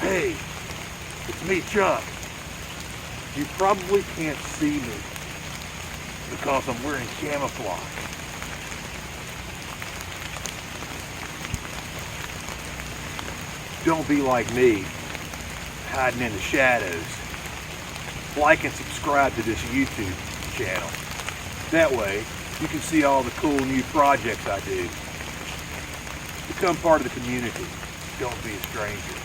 Hey, it's me, Chuck. You probably can't see me because I'm wearing camouflage. Don't be like me, hiding in the shadows. Like and subscribe to this YouTube channel. That way, you can see all the cool new projects I do. Become part of the community. Don't be a stranger.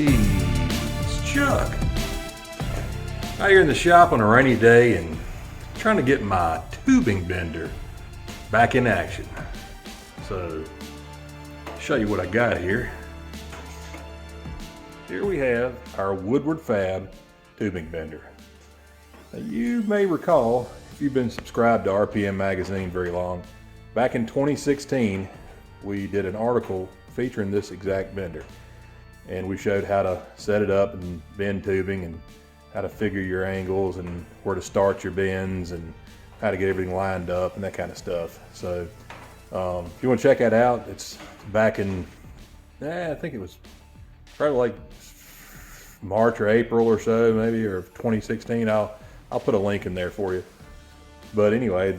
It's Chuck. Out here in the shop on a rainy day and trying to get my tubing bender back in action. So, show you what I got here. Here we have our Woodward Fab tubing bender. Now, you may recall, if you've been subscribed to RPM magazine very long, back in 2016 we did an article featuring this exact bender, and we showed how to set it up and bend tubing and how to figure your angles and where to start your bends and how to get everything lined up and that kind of stuff. So if you want to check that out, it's back in, I think it was probably like March or April or so, maybe, or 2016. I'll put a link in there for you. But anyway,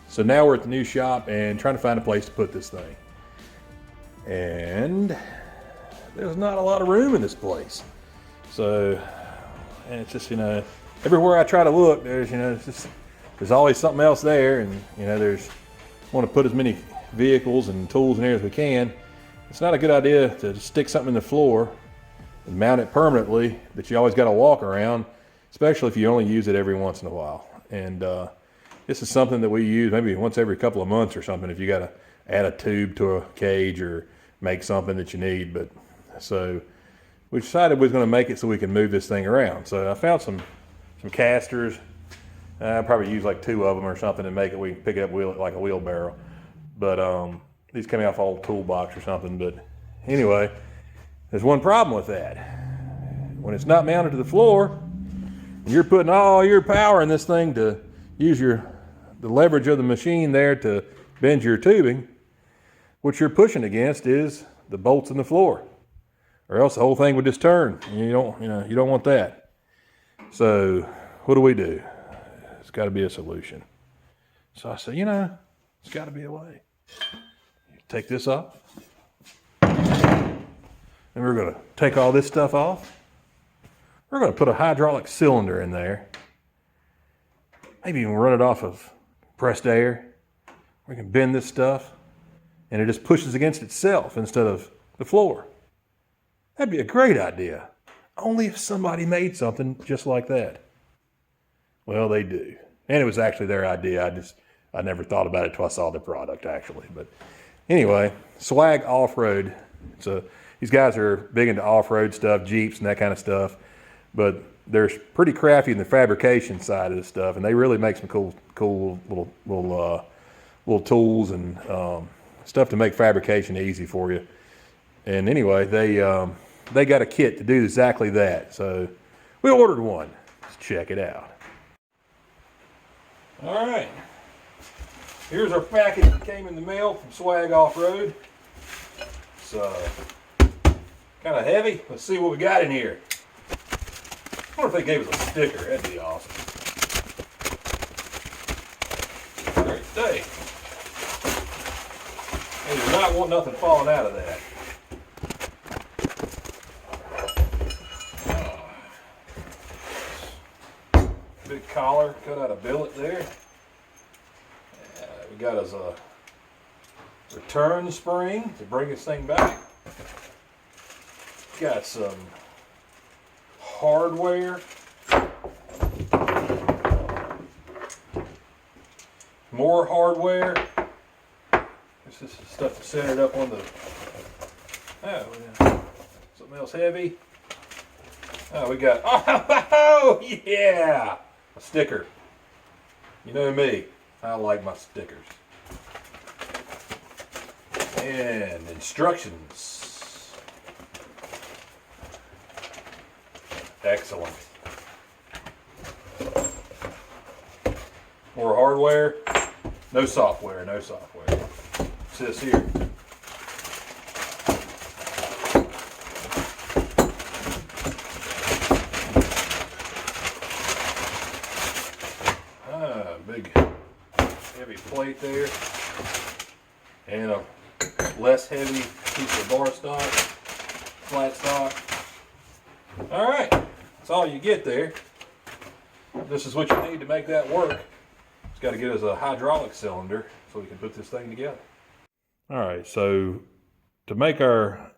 so now we're at the new shop and trying to find a place to put this thing. And there's not a lot of room in this place. So, and it's just, everywhere I try to look, there's, there's always something else there, and want to put as many vehicles and tools in there as we can. It's not a good idea to just stick something in the floor and mount it permanently that you always got to walk around, especially if you only use it every once in a while. And this is something that we use maybe once every couple of months or something, if you got to add a tube to a cage or make something that you need. But so we decided we was going to make it so we can move this thing around. So I found some casters. I probably use like 2 of them or something to make it. We can pick it up like a wheelbarrow. But these came off old toolbox or something. But anyway, there's one problem with that. When it's not mounted to the floor, and you're putting all your power in this thing to use the leverage of the machine there to bend your tubing, what you're pushing against is the bolts in the floor, or else the whole thing would just turn. And you don't want that. So what do we do? It's got to be a solution. So I said, it's got to be a way. Take this off, and we're going to take all this stuff off. We're going to put a hydraulic cylinder in there. Maybe even run it off of compressed air. We can bend this stuff, and it just pushes against itself instead of the floor. That'd be a great idea. Only if somebody made something just like that. Well, they do. And it was actually their idea. I never thought about it till I saw the product, actually. But anyway, Swag Offroad. These guys are big into off-road stuff, Jeeps and that kind of stuff. But they're pretty crafty in the fabrication side of this stuff, and they really make some cool little tools and stuff to make fabrication easy for you. And anyway, they got a kit to do exactly that. So we ordered one. Let's check it out. All right. Here's our package that came in the mail from Swag Offroad. It's kind of heavy. Let's see what we got in here. I wonder if they gave us a sticker. That'd be awesome. Great day. They do not want nothing falling out of that. Big collar cut out of billet there. We got us a return spring to bring this thing back. Got some hardware, more hardware. This is stuff to set it up on the, something else heavy. We got, oh yeah, a sticker. You know me, I like my stickers. And instructions. Excellent. More hardware, no software, no software. What's this here? Big heavy plate there, and a less heavy piece of bar stock, flat stock. All right, that's all you get there. This is what you need to make that work. It's got to get us a hydraulic cylinder so we can put this thing together. All right, so to make our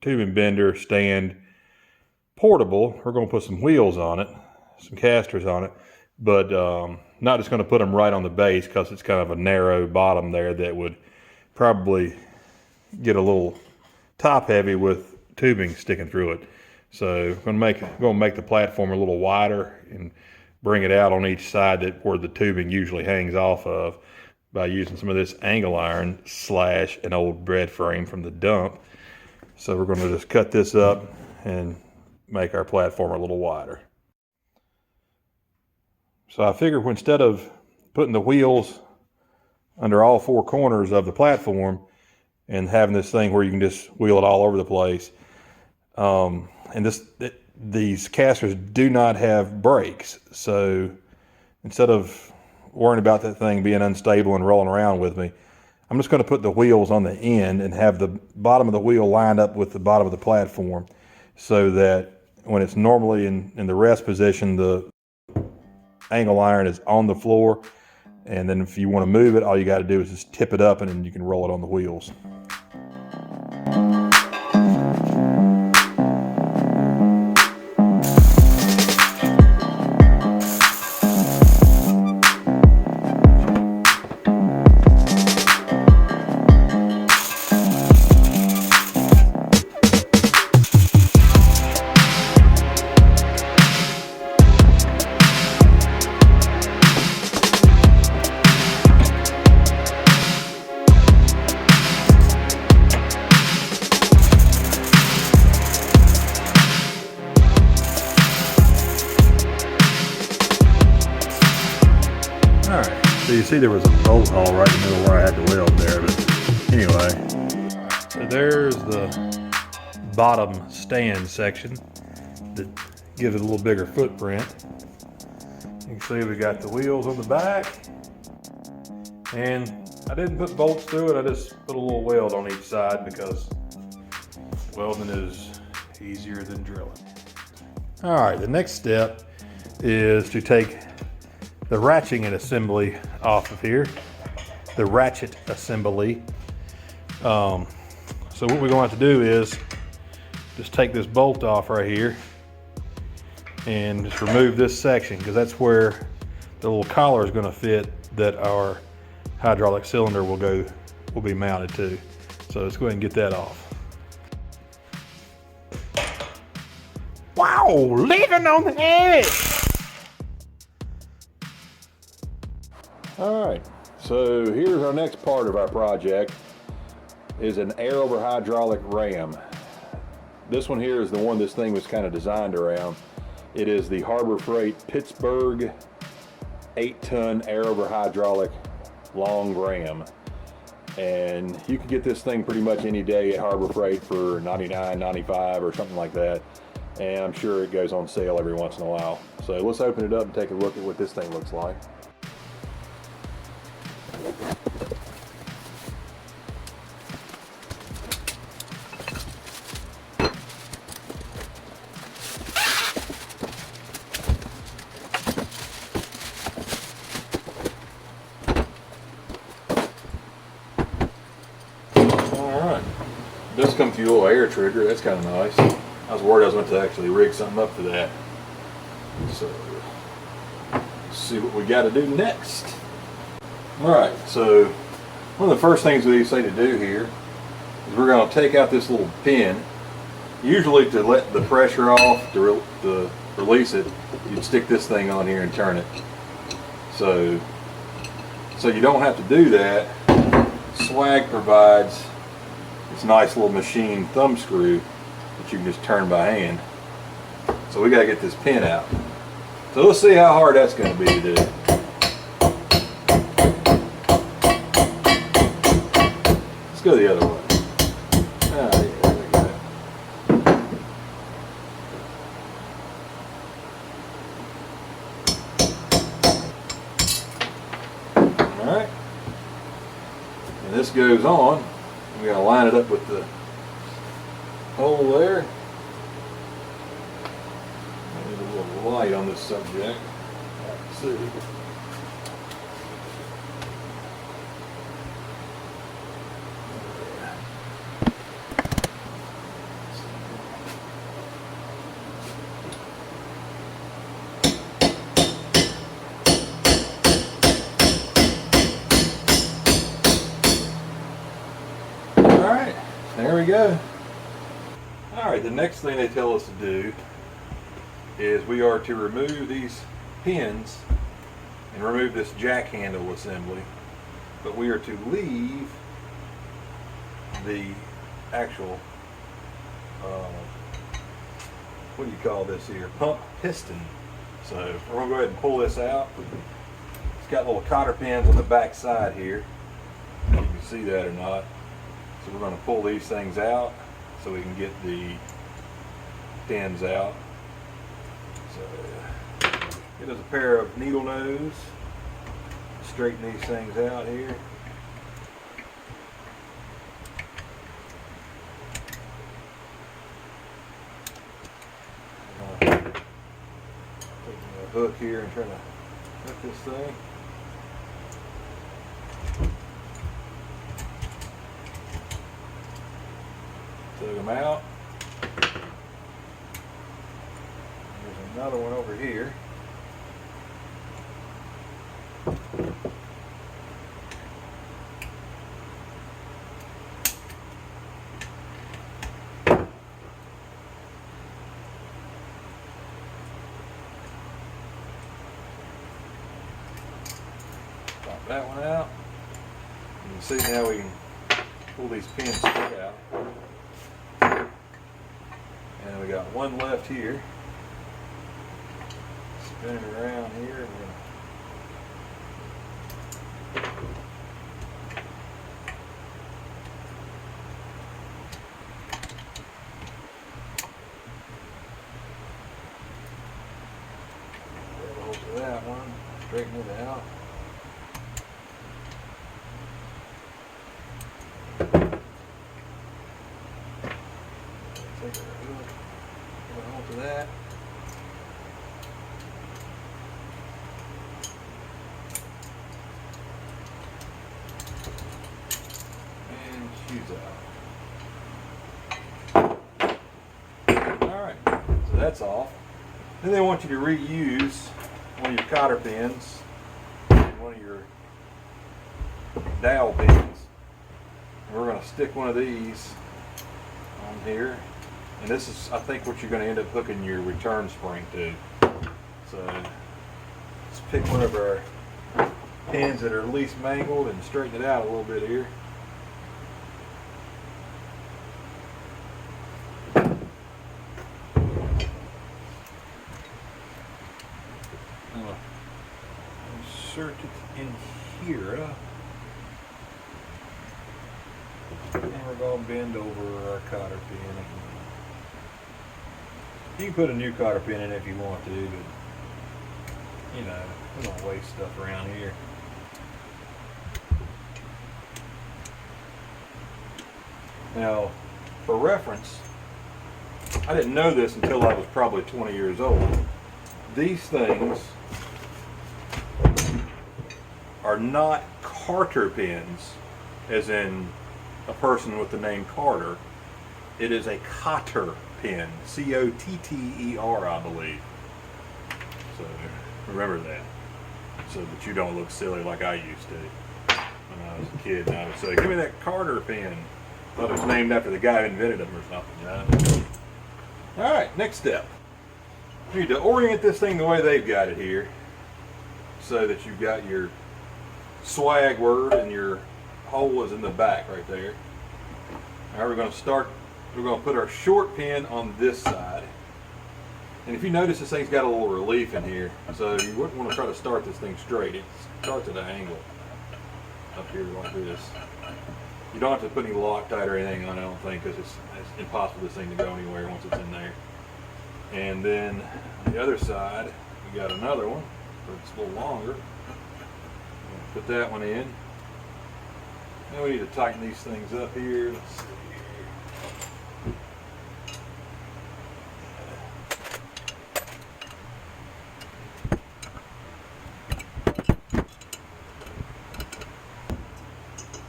tubing bender stand portable, we're going to put some wheels on it, some casters on it, but not just going to put them right on the base because it's kind of a narrow bottom there that would probably get a little top heavy with tubing sticking through it. So I'm going to make the platform a little wider and bring it out on each side where the tubing usually hangs off of by using some of this angle iron / an old bread frame from the dump. So we're going to just cut this up and make our platform a little wider. So I figured instead of putting the wheels under all four corners of the platform and having this thing where you can just wheel it all over the place, and these casters do not have brakes. So instead of worrying about that thing being unstable and rolling around with me, I'm just going to put the wheels on the end and have the bottom of the wheel lined up with the bottom of the platform so that when it's normally in the rest position, the angle iron is on the floor, and then if you want to move it, all you got to do is just tip it up and then you can roll it on the wheels. So you see there was a bolt hole right in the middle where I had to weld there, but anyway. So there's the bottom stand section that gives it a little bigger footprint. You can see we got the wheels on the back, and I didn't put bolts through it, I just put a little weld on each side because welding is easier than drilling. All right, the next step is to take the ratcheting assembly off of here, the ratchet assembly. So what we're going to have to do is just take this bolt off right here and just remove this section, because that's where the little collar is going to fit that our hydraulic cylinder will be mounted to. So let's go ahead and get that off. Wow, living on the edge. All right, so here's our next part of our project, is an air over hydraulic ram. This one here is the one this thing was kind of designed around. It is the Harbor Freight Pittsburgh 8-ton air over hydraulic long ram. And you can get this thing pretty much any day at Harbor Freight for $99, $95 or something like that. And I'm sure it goes on sale every once in a while. So let's open it up and take a look at what this thing looks like. This comes with a little air trigger. That's kind of nice. I was worried I was going to actually rig something up for that. So let's see what we got to do next. Alright, so one of the first things we say to do here is we're going to take out this little pin. Usually to let the pressure off, to release it, you'd stick this thing on here and turn it. So you don't have to do that. Swag provides this nice little machine thumb screw that you can just turn by hand. So we gotta get this pin out. So let's see how hard that's gonna be to do. Let's go the other way. Ah, yeah, there we go. Alright. And this goes on. We gotta line it up with the hole there. I need a little light on this subject. Let's see. Alright, there we go. Alright, the next thing they tell us to do is we are to remove these pins and remove this jack handle assembly, but we are to leave the actual what do you call this here, pump piston. So we're going to go ahead and pull this out. It's got little cotter pins on the back side here. You can see that or not. So we're going to pull these things out so we can get the pins out. So get us a pair of needle nose, straighten these things out here. Taking a hook here and trying to hook this thing. Took them out. There's another one over here. Pop that one out. You can see now we can pull these pins straight out. And we got one left here. Spin it around here. Grab a hold of that one, straighten it out. Take a hook, grab a hold of that. Alright, so that's off. Then they want you to reuse one of your cotter pins and one of your dowel pins. And we're going to stick one of these on here. And this is, I think, what you're going to end up hooking your return spring to. So let's pick one of our pins that are least mangled and straighten it out a little bit here. Insert it in here, and we're going to bend over our cotter pin. You can put a new cotter pin in if you want to, but you know, we don't waste stuff around here. Now, for reference, I didn't know this until I was probably 20 years old. These things are not Carter pins, as in a person with the name Carter. It is a cotter pin, C-O-T-T-E-R, I believe. So remember that, so that you don't look silly like I used to when I was a kid. And I would say, "Give me that Carter pin." I thought it was named after the guy who invented them or something. You know? All right, next step. You need to orient this thing the way they've got it here, so that you've got your swag word and your hole is in the back right there. All right, we're going to put our short pin on this side. And if you notice, this thing's got a little relief in here, so you wouldn't want to try to start this thing straight. It starts at an angle up here like this. You don't have to put any Loctite or anything on it, I don't think, because it's impossible for this thing to go anywhere once it's in there. And then on the other side, we got another one, but it's a little longer. Put that one in. Now we need to tighten these things up here. Let's see here.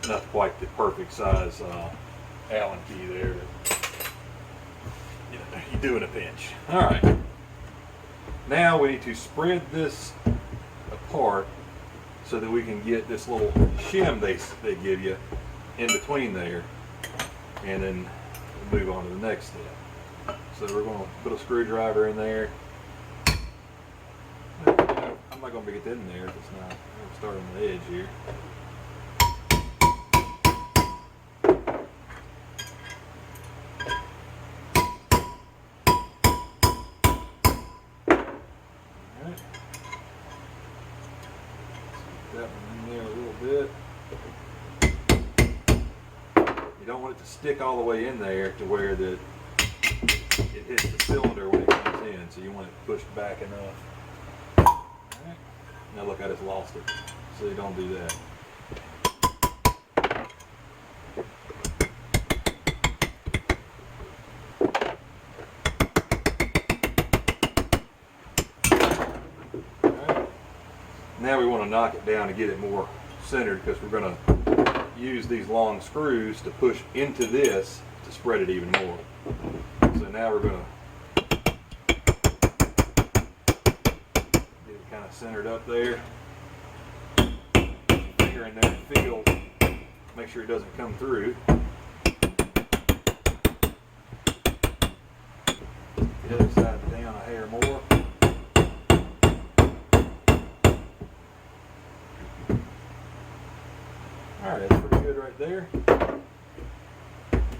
Not quite the perfect size Allen key there. You do in a pinch. All right. Now we need to spread this apart so that we can get this little shim they give you in between there, and then move on to the next step. So we're going to put a screwdriver in there. I'm not going to get it in there if it's not. I'm going to start on the edge here. That one in there a little bit. You don't want it to stick all the way in there to where it hits the cylinder when it comes in, so you want it pushed back enough. Alright. Now look, I just lost it. So you don't do that. Now we want to knock it down to get it more centered, because we're going to use these long screws to push into this to spread it even more. So now we're going to get it kind of centered up there. Finger in there and feel, make sure it doesn't come through. The other side down a hair more. Alright, that's pretty good right there.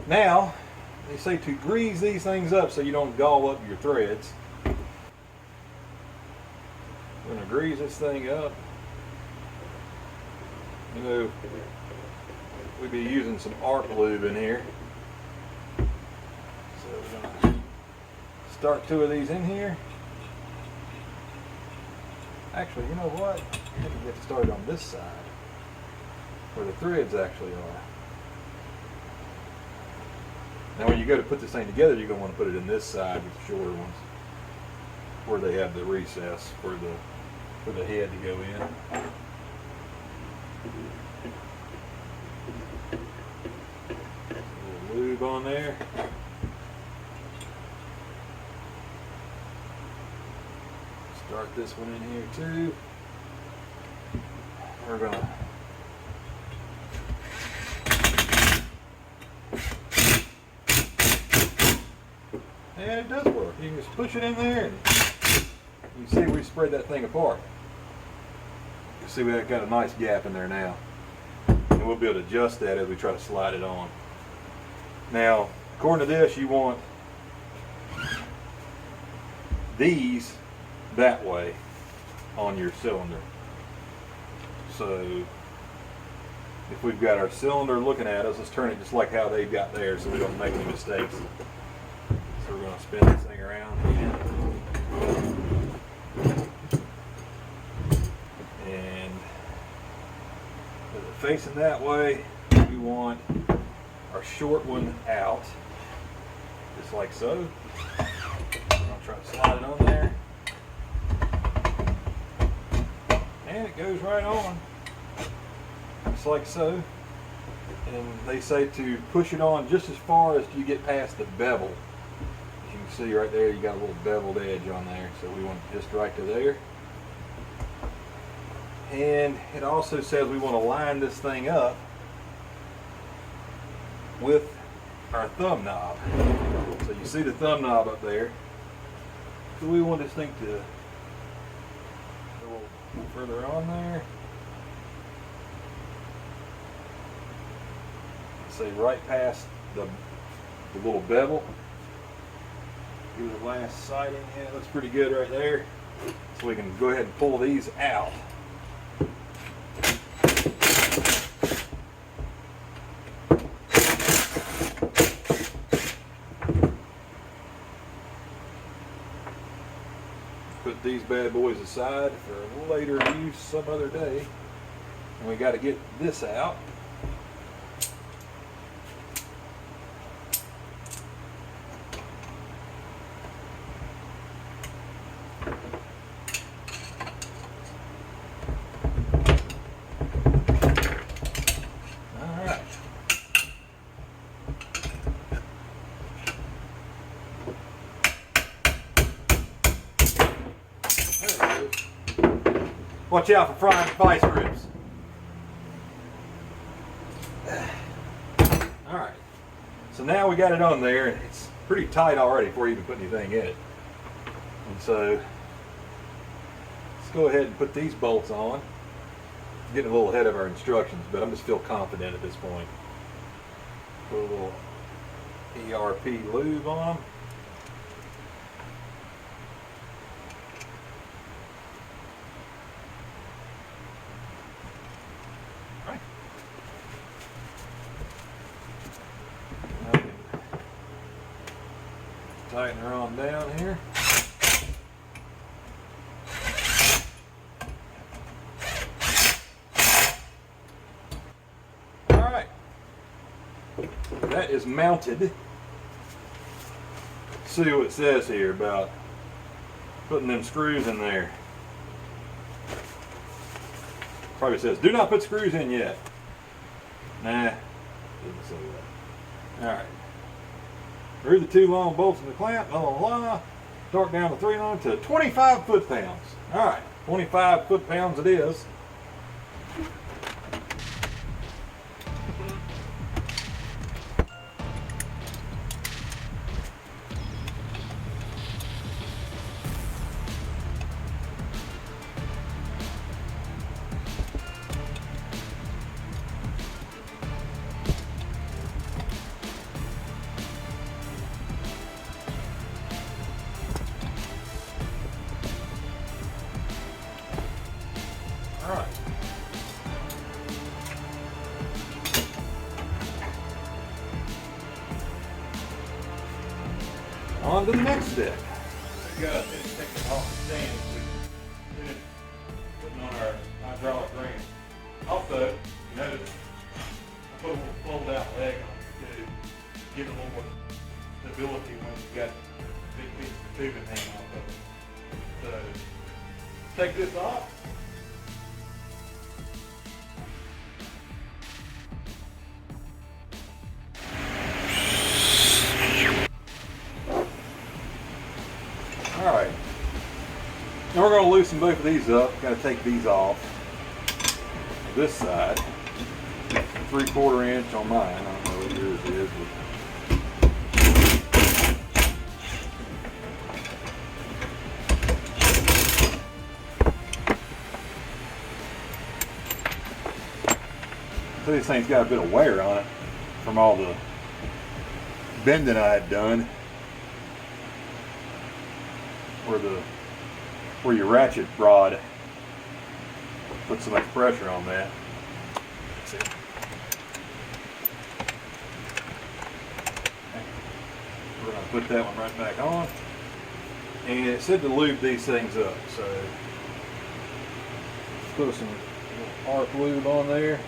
Now, they say to grease these things up so you don't gall up your threads. We're going to grease this thing up. You know, we'd be using some arc lube in here. So we're going to start 2 of these in here. Actually, you know what? I think we get started on this side, where the threads actually are. Now when you go to put this thing together, you're going to want to put it in this side with the shorter ones, where they have the recess for the head to go in. A little lube on there. Start this one in here too. We're going to and it does work. You can just push it in there and you see we spread that thing apart. You see we've got a nice gap in there now. And we'll be able to adjust that as we try to slide it on. Now, according to this, you want these that way on your cylinder. So if we've got our cylinder looking at us, let's turn it just like how they've got theirs so we don't make any mistakes. So we're going to spin this thing around again. And with it facing that way, we want our short one out, just like so. We're going to try to slide it on there. And it goes right on, just like so. And they say to push it on just as far as you get past the bevel. You can see right there, you got a little beveled edge on there, so we want it just right to there. And it also says we want to line this thing up with our thumb knob. So you see the thumb knob up there. So we want this thing to go a little further on there. Say right past the little bevel. Give it a last sighting. Yeah, it looks pretty good right there. So we can go ahead and pull these out. Put these bad boys aside for later use some other day. And we got to get this out. Watch out for frying vice grips. Alright, so now we got it on there, and it's pretty tight already before you even put anything in it. And so, let's go ahead and put these bolts on. I'm getting a little ahead of our instructions, but I'm just feel confident at this point. Put a little ERP lube on them. Tighten her on down here. All right, that is mounted. Let's see what it says here about putting them screws in there. Probably says, do not put screws in yet. Nah, doesn't say that. All right. Through the 2 long bolts in the clamp, blah, blah, blah. Torque down to 3 long to 25 foot-pounds. All right, 25 foot-pounds it is. All right. On to the next step. We got to take it off the stand. We finished putting on our hydraulic ring. Also, you notice I put a little fold out leg on it to give it a little more stability when you got big pieces of tubing hanging off of it. So take this off. Alright, now we're going to loosen both of these up. Got to take these off. This side, 3/4 inch on mine. I don't know what yours is. So this thing's got a bit of wear on it from all the bending I had done. Where your ratchet rod put so much pressure on that. Let's see. We're going to put that one right back on. And it said to lube these things up, so put some arc lube on there.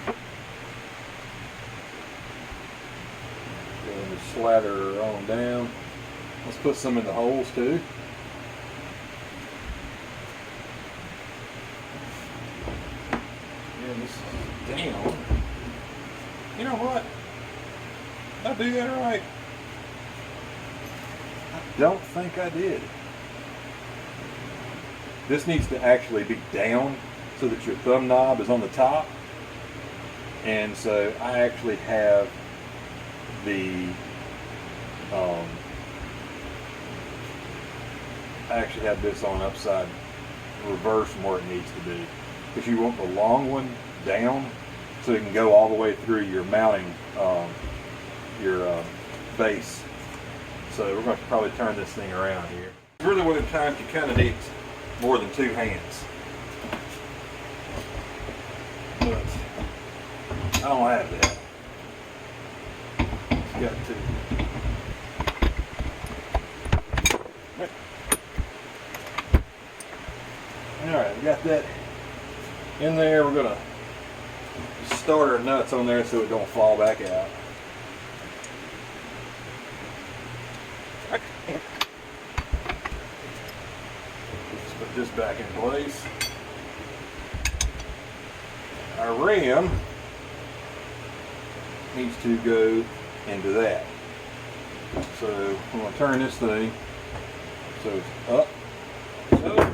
Go and just slather her on down. Let's put some in the holes too. And this is down. You know what? Did I do that right? I don't think I did. This needs to actually be down so that your thumb knob is on the top. And so I actually have the I actually have this on upside reverse from where it needs to be, because you want the long one down so it can go all the way through your mounting your base So we're going to probably turn this thing around here. Really one of the times you kind of need more than two hands. But I don't have that. It's got two. Alright, we got that in there. We're going to start our nuts on there so it don't fall back out. Let's put this back in place. Our ram needs to go into that. So I'm going to turn this thing so it's up. So.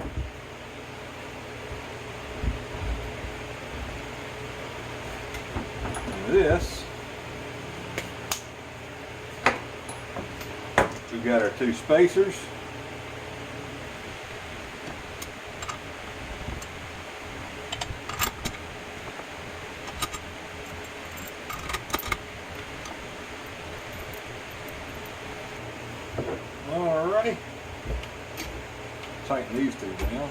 And this, we've got our two spacers. Alrighty, tighten these two down.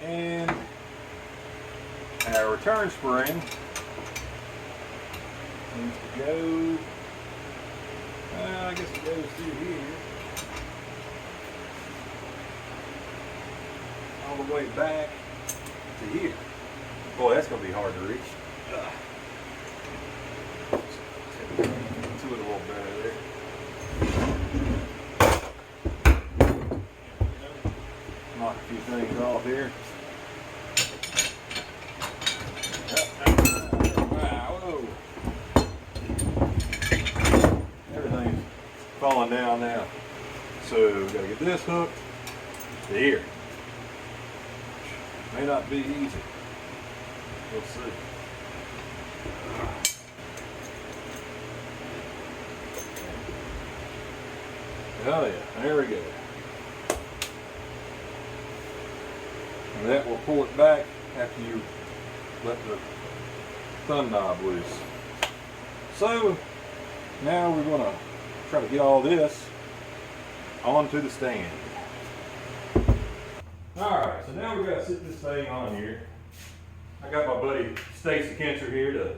And our return spring needs to go, I guess it goes through here. All the way back to here. Boy, that's going to be hard to reach. To it a little better there. Knock a few things off here. Wow, everything's falling down now. So we got to get this hooked to here. May not be easy. We'll see. Oh yeah, there we go. And that will pull it back after you let the thumb knob loose. So now we're going to try to get all this onto the stand. Alright, so now we've got to sit this thing on here. I got my buddy Stacy Kincher here to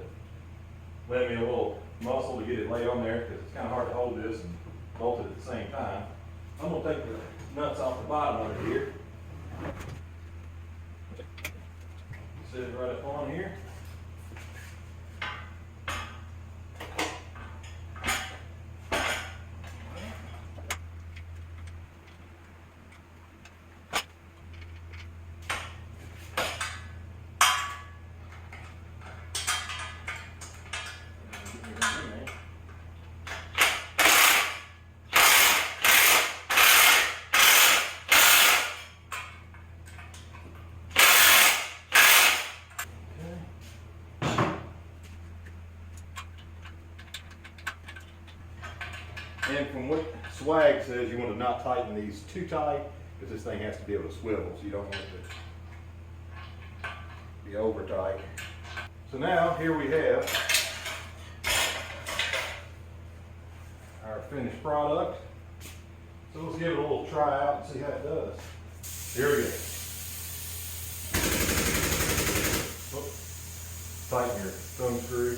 lend me a little muscle to get it laid on there because it's kind of hard to hold this and bolt it at the same time. I'm going to take the nuts off the bottom of it here. Set it right up on here. And from what Swag says, you want to not tighten these too tight because this thing has to be able to swivel, so you don't want it to be over tight. So now here we have our finished product. So let's give it a little try out and see how it does. Here we go. Oh, tighten your thumb screw.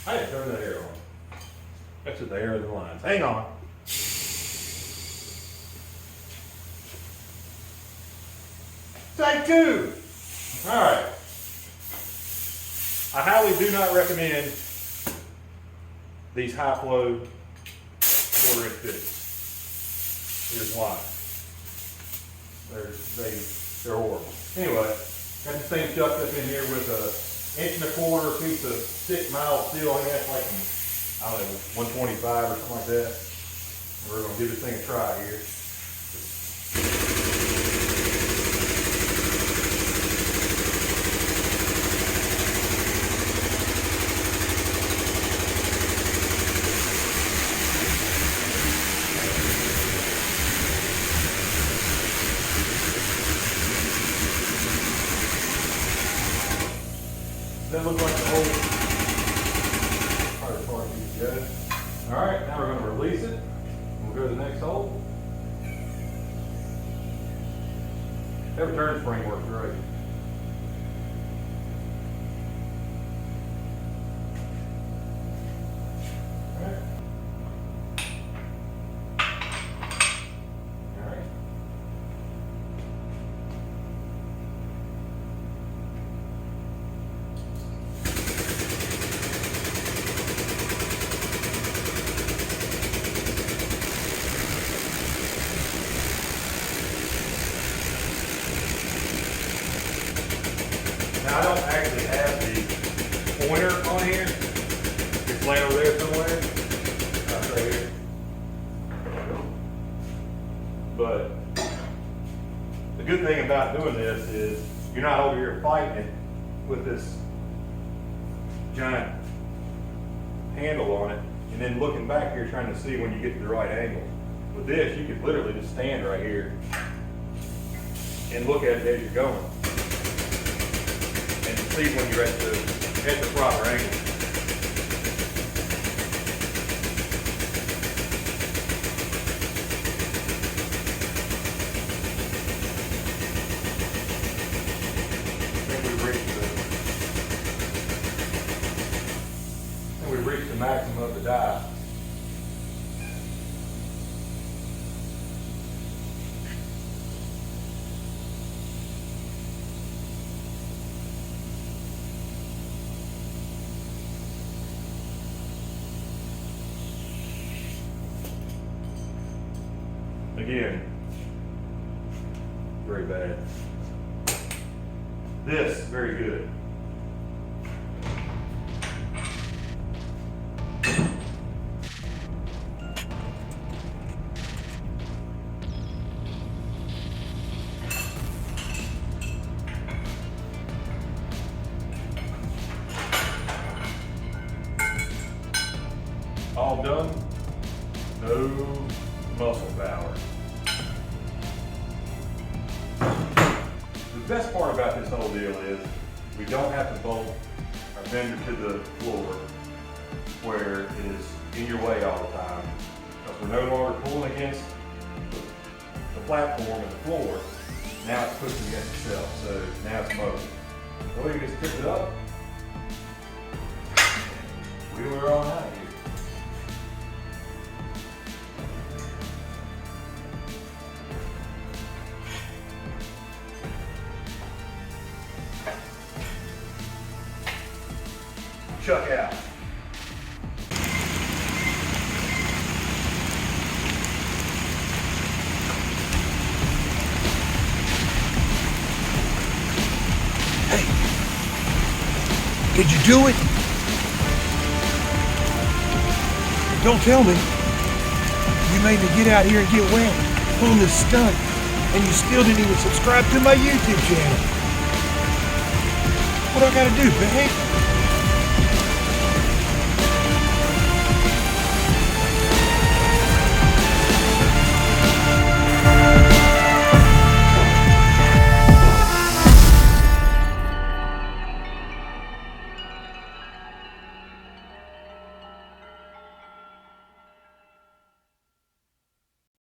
I had to turn that air on. That's at the air of the lines. Hang on. Take two. All right. I highly do not recommend these high flow 1/4 inch bits. Here's why. They're horrible. Anyway, got this thing chucked up in here with a 1¼ inch piece of thick mild steel. I think that's like, I don't know, 125 or something like that. We're going to give this thing a try here. that look like the hole? Probably as far as you can go. All right, now we're going to release it. We'll go to the next hole. That return spring works great. Now I don't actually have the pointer on here. It's laying over there somewhere. Right here. But the good thing about doing this is you're not over here fighting with this giant handle on it and then looking back here trying to see when you get to the right angle. With this, you could literally just stand right here and look at it as you're going. And see when you're at the proper angle. I think we've reached the maximum of the dive. Again, very bad. This, very good. All done, no muscle power. The best part about this whole deal is we don't have to bolt our fender to the floor where it is in your way all the time. Because we're no longer pulling against the platform and the floor. Now it's pushing against itself, so now it's mobile. So we can just tip it up, wheel her on out here. Chuck out. Hey, did you do it? Don't tell me. You made me get out here and get wet, pulling this stunt, and you still didn't even subscribe to my YouTube channel. What do I gotta do, babe?